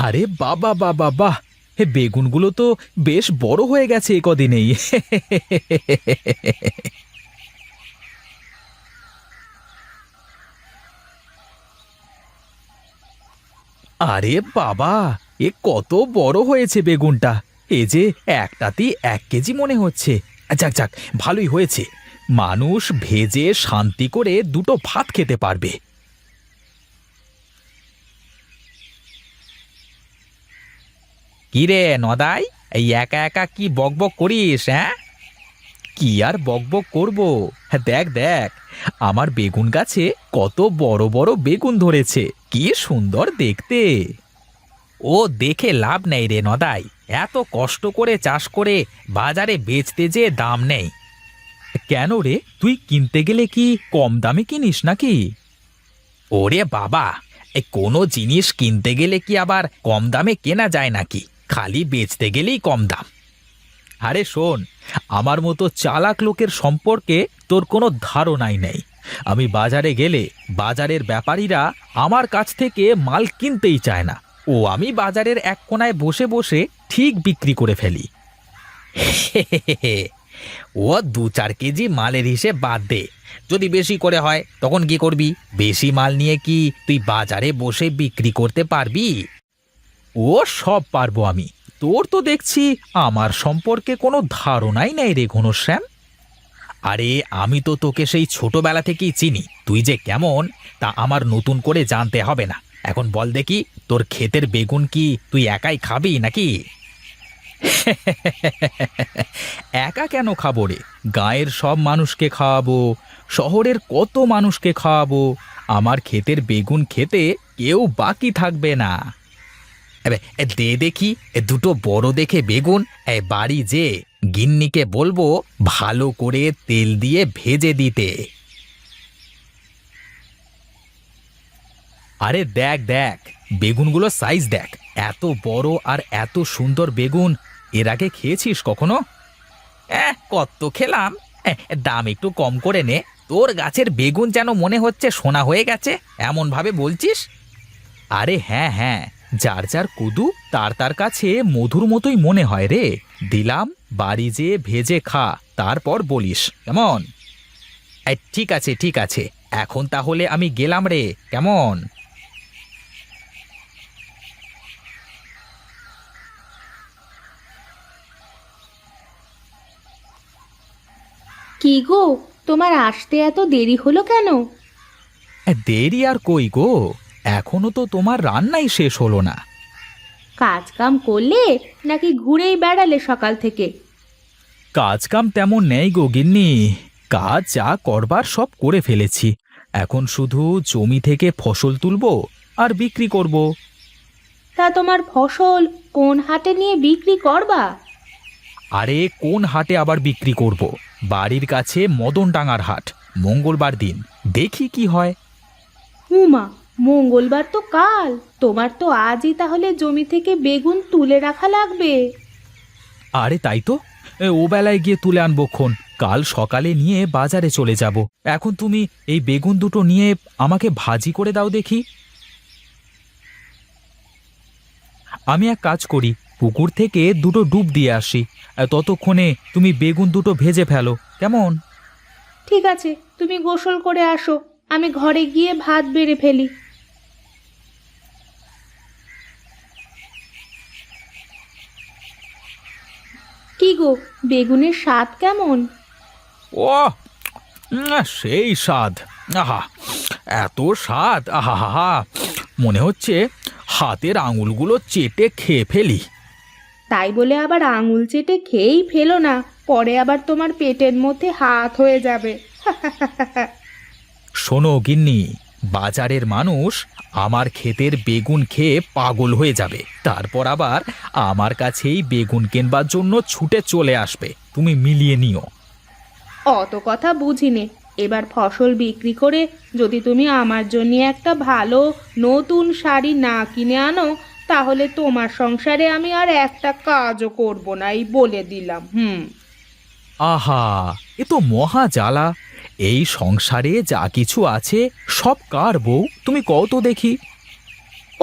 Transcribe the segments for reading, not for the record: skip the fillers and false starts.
আরে বাবা বাবা বাহ! হে বেগুনগুলো তো বেশ বড় হয়ে গেছে এ কদিনেই। আরে বাবা! এ কত বড় হয়েছে বেগুনটা! এ যে একটাতেই ১ কেজি মনে হচ্ছে। যাক যাক, ভালোই হয়েছে। মানুষ ভেজে শান্তি করে দুটো ভাত খেতে পারবে। কি রে নদাই, এই একা একা কি বকবক করিস? হ্যাঁ, কি আর বকবক করব? হ্যাঁ, দেখ দেখ, আমার বেগুন গাছে কত বড় বড় বেগুন ধরেছে, কি সুন্দর দেখতে। ও দেখে লাভ নেই রে নদাই, এত কষ্ট করে চাষ করে বাজারে বেচতে যে দাম নেই। কেন রে, তুই কিনতে গেলে কি কম দামে কিনিস নাকি? ওরে বাবা, এই কোনো জিনিস কিনতে গেলে কি আবার কম দামে কেনা যায় নাকি? খালি বেচতে গেলেই কম দাম। আরে শোন, আমার মতো চালাক লোকের সম্পর্কে তোর কোনো ধারণাই নেই। আমি বাজারে গেলে বাজারের ব্যাপারীরা আমার কাছ থেকে মাল কিনতেই চায় না। আমি বাজারের এক কোনায় বসে বসে ঠিক বিক্রি করে ফেলি। ও ২-৪ কেজি মালের হিসেব বাদ দে। যদি বেশি করে হয় তখন কি করবি? বেশি মাল নিয়ে কি তুই বাজারে বসে বিক্রি করতে পারবি? ও সব পারবো আমি। তোর তো দেখছি আমার সম্পর্কে কোনো ধারণাই নেই রে ঘনশ্যাম। আরে আমি তো তোকে সেই ছোটবেলা থেকেই চিনি, তুই যে কেমন তা আমার নতুন করে জানতে হবে না। এখন বল দেখি, তোর ক্ষেতের বেগুন কি তুই একাই খাবি নাকি? একা কেন খাবো রে? গাঁয়ের সব মানুষকে খাওয়াবো, শহরের কত মানুষকে খাওয়াবো। আমার ক্ষেতের বেগুন খেতে কেউ বাকি থাকবে না। দে দেখি দুটো বড় দেখে বেগুন। বাড়ি যে গিন্নিকে বলবো ভালো করে তেল দিয়ে ভেজে দিতে। আরে দেখ দেখ, বেগুনগুলো সাইজ দেখ, এত বড় আর এত সুন্দর বেগুন এর আগে খেয়েছিস কখনো? কত খেলাম। দাম একটু কম করে নে। তোর গাছের বেগুন যেন মনে হচ্ছে সোনা হয়ে গেছে, এমন ভাবে বলছিস। আরে হ্যাঁ হ্যাঁ, যার যার কুদু তার তার কাছে মধুর মতোই মনে হয় রে। দিলাম, বাড়ি যেয়ে ভেজে খা, তারপর বলিস কেমন। ঠিক আছে ঠিক আছে, এখন তাহলে আমি গেলাম রে, কেমন। কি গো, তোমার আসতে এত দেরি হলো কেন? দেরি আর কই গো, এখনো তো তোমার রান্নাই শেষ হলো না। কাজ কাম করলে নাকি ঘুরেই বেড়ালে সকাল থেকে? কাজ কাম তেমন নেই গো গিন্নি, কাজ যা করবার সব করে ফেলেছি। এখন শুধু জমি থেকে ফসল তুলবো আর বিক্রি করব। তা তোমার ফসল কোন হাটে নিয়ে বিক্রি করবা? আরে কোন হাটে আবার বিক্রি করব? বাড়ির কাছে মদনডাঙ্গার হাট, মঙ্গলবার দিন, দেখি কি হয়। হুমা, মঙ্গলবার তো কাল। তোমার তো আজই তাহলে জমি থেকে বেগুন তুলে রাখা লাগবে। আরে তাই তো, ও বেলায় গিয়ে তুলে আনবক্ষণ, কাল সকালে নিয়ে বাজারে চলে যাব। এখন তুমি এই বেগুন দুটো নিয়ে আমাকে ভাজি করে দাও দেখি। আমি এক কাজ করি, পুকুর থেকে দুটো ডুব দিয়ে আসি, ততক্ষণে তুমি বেগুন দুটো ভেজে ফেলো, কেমন। ঠিক আছে, তুমি গোসল করে আসো, আমি ঘরে গিয়ে ভাত বেড়ে ফেলি। কি গো, বেগুনের স্বাদ কেমন? ও সেই স্বাদ! আহা, এত স্বাদ! আহা হা হা, মনে হচ্ছে হাতের আঙুলগুলো চেটে খেয়ে ফেলি। তাই বলে আবার আঙুল চেটে খেয়েই ফেলো না, পরে আবার তোমার পেটের মধ্যে হাত হয়ে যাবে। শোনো গিন্নি, বাজারের মানুষ আমার ক্ষেতের বেগুন খেয়ে পাগল হয়ে যাবে, তারপর আবার আমার কাছেই বেগুন কেনবার জন্য ছুটে চলে আসবে। তুমি মিলিয়ে নিও। অত কথা বুঝিনে। এবার ফসল বিক্রি করে যদি তুমি আমার জন্য একটা ভালো নতুন শাড়ি না কিনে আনো, তাহলে তোমার সংসারে আমি আর একটা কাজও করব না, এই বলে দিলাম। আহা, এ তো মহা জ্বালা! এই সংসারে যা কিছু আছে সব কার বউ, তুমি কও তো দেখি।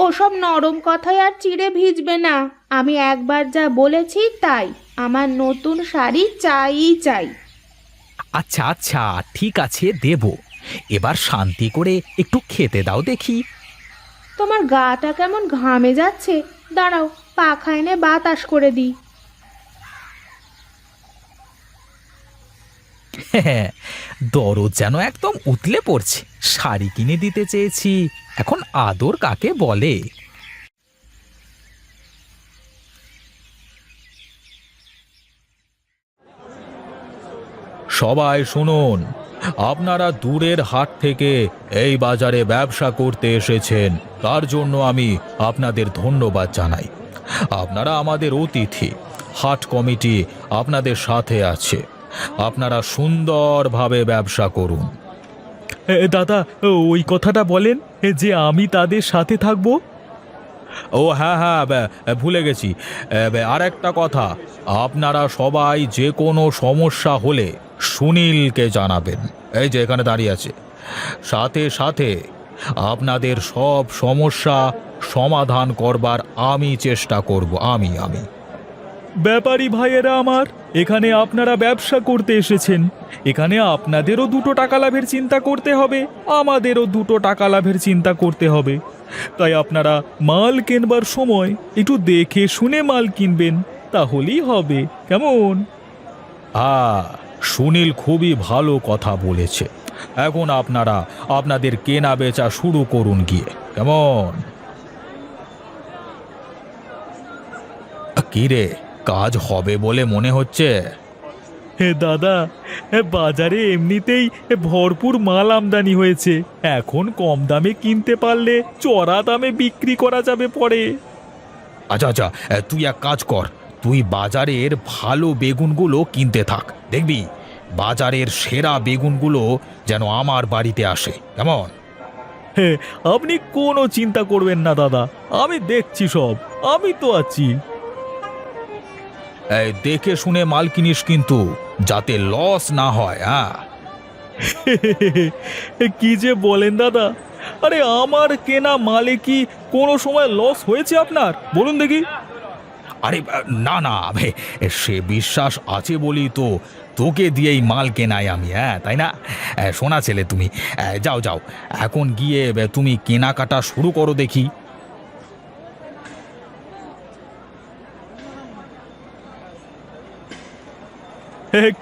ওসব নরম কথায় আর চিড়ে ভিজবে না। আমি একবার যা বলেছি তাই, আমার নতুন শাড়ি চাই চাই। আচ্ছা আচ্ছা, ঠিক আছে দেব। এবার শান্তি করে একটু খেতে দাও দেখি। তোমার গাটা কেমন ঘামে যাচ্ছে, দাঁড়াও পাখা এনে বাতাস করে দিই। হ্যাঁ, দরদ যেন একদম উতলে পড়ছে। শাড়ি কিনে দিতে চেয়েছি, এখন আদর কাকে বলে। সবাই শুনুন, আপনারা দূরের হাট থেকে এই বাজারে ব্যবসা করতে এসেছেন, তার জন্য আমি আপনাদের ধন্যবাদ জানাই। আপনারা আমাদের অতিথি, হাট কমিটি আপনাদের সাথে আছে। আপনারা সুন্দরভাবে ব্যবসা করুন। দাদা, ওই কথাটা বলেন যে আমি তাদের সাথে থাকব। ও হ্যাঁ হ্যাঁ, ভুলে গেছি। আর একটা কথা, আপনারা সবাই যে কোনো সমস্যা হলে সুনীলকে জানাবেন। এই যে এখানে দাঁড়িয়ে আছে। সাথে সাথে আপনাদের সব সমস্যা সমাধান করবার আমি চেষ্টা করব। আমি ব্যাপারী ভাইয়েরা আমার, এখানে আপনারা ব্যবসা করতে এসেছেন, এখানে আপনাদেরও 2 টাকা লাভের চিন্তা করতে হবে, আমাদেরও 2 টাকা লাভের চিন্তা করতে হবে। তাই আপনারা মাল কেনবার সময় একটু দেখে শুনে মাল কিনবেন, তাহলেই হবে। কেমন? সুনীল খুবই ভালো কথা বলেছে। এখন আপনারা আপনাদের কেনা বেচা শুরু করুন গিয়ে। কেমন? কি রে, কাজ হবে বলে মনে হচ্ছে? হে দাদা, বাজারে এমনিতেই ভরপুর মাল আমদানি হয়েছে, এখন কম দামে কিনতে পারলে চড়া দামে বিক্রি করা যাবে পরে। আচ্ছা আচ্ছা, তুই এক কাজ কর, তুই বাজারের ভালো বেগুনগুলো কিনতে থাক। দেখবি বাজারের সেরা বেগুনগুলো যেন আমার বাড়িতে আসে। কেমন? হ্যাঁ, আপনি কোনো চিন্তা করবেন না দাদা, আমি দেখছি সব, আমি তো আছি। দেখে শুনে মাল কিনিস কিন্তু, যাতে লস না হয়। কি যে বলেন দাদা, আরে আমার কেনা মালে কি কোনো সময় লস হয়েছে আপনার? বলুন দেখি। আরে না না, সে বিশ্বাস আছে বলি তো তোকে দিয়েই মাল কেনাই আমি। তাই না? শোনা ছেলে, তুমি যাও যাও, এখন গিয়ে তুমি কেনাকাটা শুরু করো দেখি।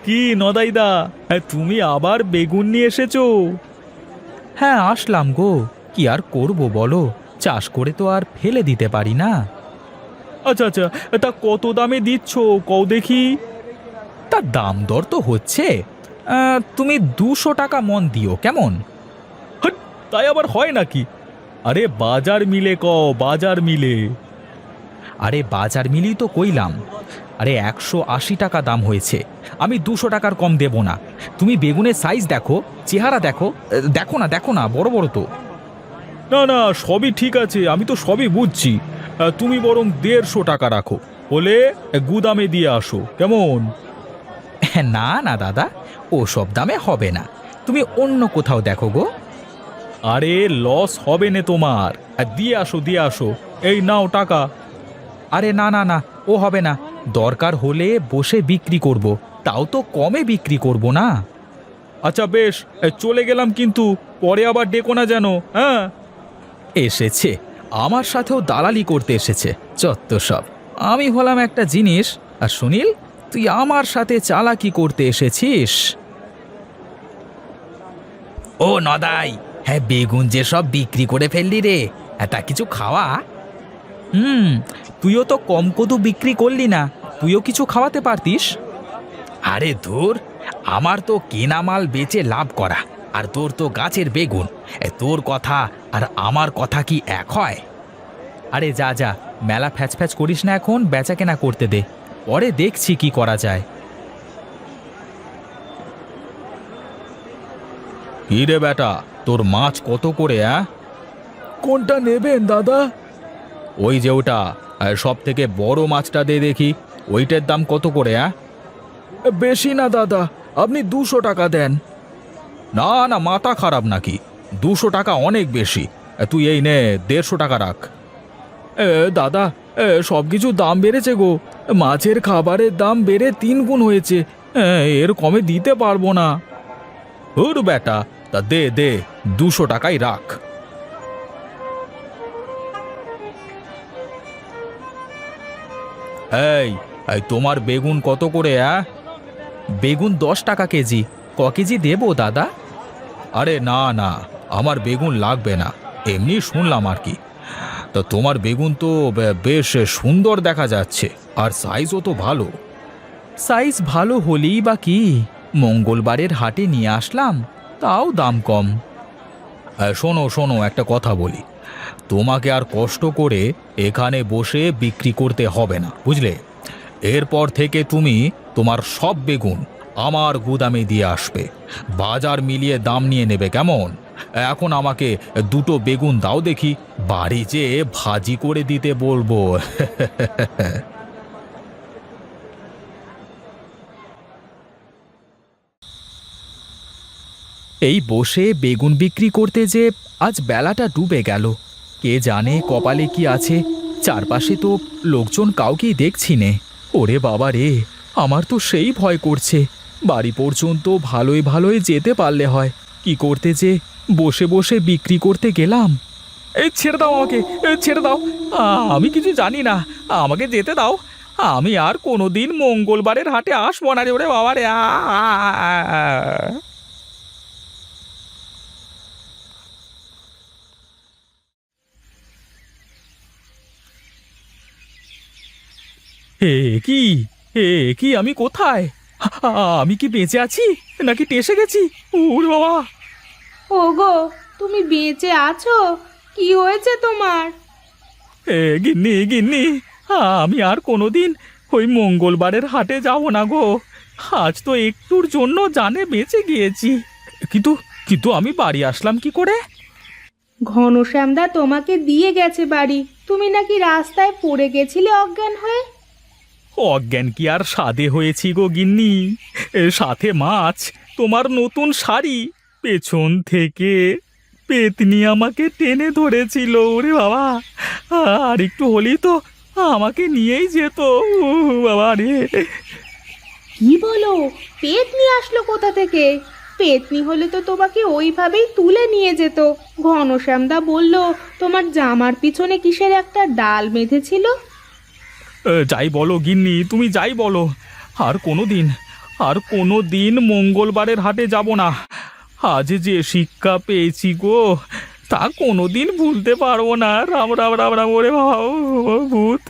কি নদাইদা, তুমি আবার বেগুন নিয়ে এসেছো? হ্যাঁ, আসলাম গো। কি আর করব বলো, চাষ করে তো আর ফেলে দিতে পারি না। আচ্ছা আচ্ছা, তা কত দামে দিচ্ছ কও দেখি। তার দাম দর তো হচ্ছে, তুমি 200 টাকা মন দিও। কেমন? তাই আবার হয় নাকি? আরে বাজার মিলে কও, বাজার মিলে। আরে বাজার মিলেই তো কইলাম। আরে 180 টাকা দাম হয়েছে, আমি 200 টাকার কম দেব না। তুমি বেগুনের সাইজ দেখো, চেহারা দেখো, দেখো না বড় বড় তো। না না, সবই ঠিক আছে, আমি তো সবই বুঝছি। তুমি বরং 150 টাকা রাখো, বলে গুদামে দিয়ে আসো। কেমন? না না দাদা, ও সব দামে হবে না, তুমি অন্য কোথাও দেখো গো। আরে লস হবে না তোমার, দিয়ে আসো। এই নাও টাকা। আরে না না না, ও হবে না, দরকার হলে বসে বিক্রি করব, তাও তো কমে বিক্রি করব না। আচ্ছা বেশ, চলে গেলাম কিন্তু, পরে আবার ডেকো না যেন। হ্যাঁ, এসেছে, আমার সাথেও দালালি করতে এসেছে, চত্ব সব। আমি হলাম একটা জিনিস, আর সুনীল, তুই আমার সাথে চালাকি করতে এসেছিস। ও নদাই, হ্যাঁ বেগুন যে সব বিক্রি করে ফেললি রে, তা কিছু খাওয়া। তুইও তো কম কদু বিক্রি করলি না, তুইও কিছু খাওয়াতে পারতিস। আরে ধুর, আমার তো কেনা মাল বেচে লাভ করা, আর তোর তো গাছের বেগুন। তোর কথা আর আমার কথা কি এক হয়? আরে যা যা, মেলা ফ্যাচ করিস না, এখন বেচা কেনা করতে দে, পরে দেখছি কি করা যায়। কি রে বেটা, তোর মাছ কত করে? কোনটা নেবেন দাদা? ওই যে ওটা, সব থেকে বড় মাছটা দে দেখি, ওইটার দাম কত করে? বেশি না দাদা, আপনি 200 টাকা দেন। না না, মাথা খারাপ নাকি? 200 টাকা অনেক বেশি, তুই এই নে 150 টাকা রাখ। দাদা, সব কিছু দাম বেড়েছে গো। মাছের খাবারের দাম বেড়ে 3 গুণ হয়েছে। এর কমে দিতে পারবো না। ওর বেটা, তা দে দে, 200 টাকাই রাখ। এই এই তোমার বেগুন কত করে? বেগুন 10 টাকা কেজি। ক কেজি দেবো দাদা? আরে না না, আমার বেগুন লাগবে না, এমনি শুনলাম আর কি। তা তোমার বেগুন তো বেশ সুন্দর দেখা যাচ্ছে, আর সাইজও তো ভালো। সাইজ ভালো হলেই বা কি, মঙ্গলবারের হাটে নিয়ে আসলাম, তাও দাম কম। শোনো শোনো, একটা কথা বলি, তোমাকে আর কষ্ট করে এখানে বসে বিক্রি করতে হবে না, বুঝলে? এরপর থেকে তুমি তোমার সব বেগুন আমার গুদামে দিয়ে আসবে, বাজার মিলিয়ে দাম নিয়ে নেবে, কেমন? এখন আমাকে 2টো বেগুন দাও দেখি, বাড়ি যেয়ে ভাজি করে দিতে বলবো। এই বসে বেগুন বিক্রি করতে যে আজ বেলাটা ডুবে গেল। কে জানে কপালে কি আছে, চারপাশে তো লোকজন কাউকেই দেখছি নে। ওরে বাবা রে, আমার তো সেই ভয় করছে। বাড়ি পর্যন্ত ভালোই ভালোই যেতে পারলে হয়, কি করতে যে বসে বসে বিক্রি করতে গেলাম। এই ছেড়ে দাও আমাকে, ছেড়ে দাও। আমি কিছু জানি না, আমাকে যেতে দাও। আমি আর কোনোদিন মঙ্গলবারের হাটে আসবো না রে, ওরে বাবা রে। হে কি, হে কি, আমি কোথায়? আমি কি বেঁচে আছি নাকি টেসে গেছি? ওরে বাবা! ওগো, তুমি বেঁচে আছো? কি হয়েছে তোমার? গিন্নি গিন্নি, আমি আর কোনোদিন ওই মঙ্গলবারের হাটে যাব না গো। আজ তো একটুর জন্য জানে বেঁচে গিয়েছি, কিন্তু কিন্তু আমি বাড়ি আসলাম কি করে? ঘনশ্যামদা তোমাকে দিয়ে গেছে বাড়ি। তুমি নাকি রাস্তায় পড়ে গেছিলে অজ্ঞান হয়ে। অজ্ঞান কি আর সাধে হয়েছি গো গিন্নি, সাথে মাছ, তোমার নতুন শাড়ি, পেছন থেকে পেতনি আমাকে টেনে ধরেছিল। ওরে বাবা, আর একটু হলেই তো আমাকে নিয়েই যেত। বাবা রে! কি বলো? পেতনি আসলো কোথা থেকে? পেতনি হলে তো তোমাকে ওইভাবেই তুলে নিয়ে যেত। ঘনশ্যামদা বলল তোমার জামার পিছনে কিসের একটা ডাল বেঁধেছিল। যাই বলো গিন্নি, তুমি যাই বলো, আর কোনো দিন মঙ্গলবারের হাটে যাব না। আজ যে শিক্ষা পেয়েছি গো, তা কোনোদিন ভুলতে পারবো না। রাম রাম রাম রাম, ওরে বাবা, ও ভূত!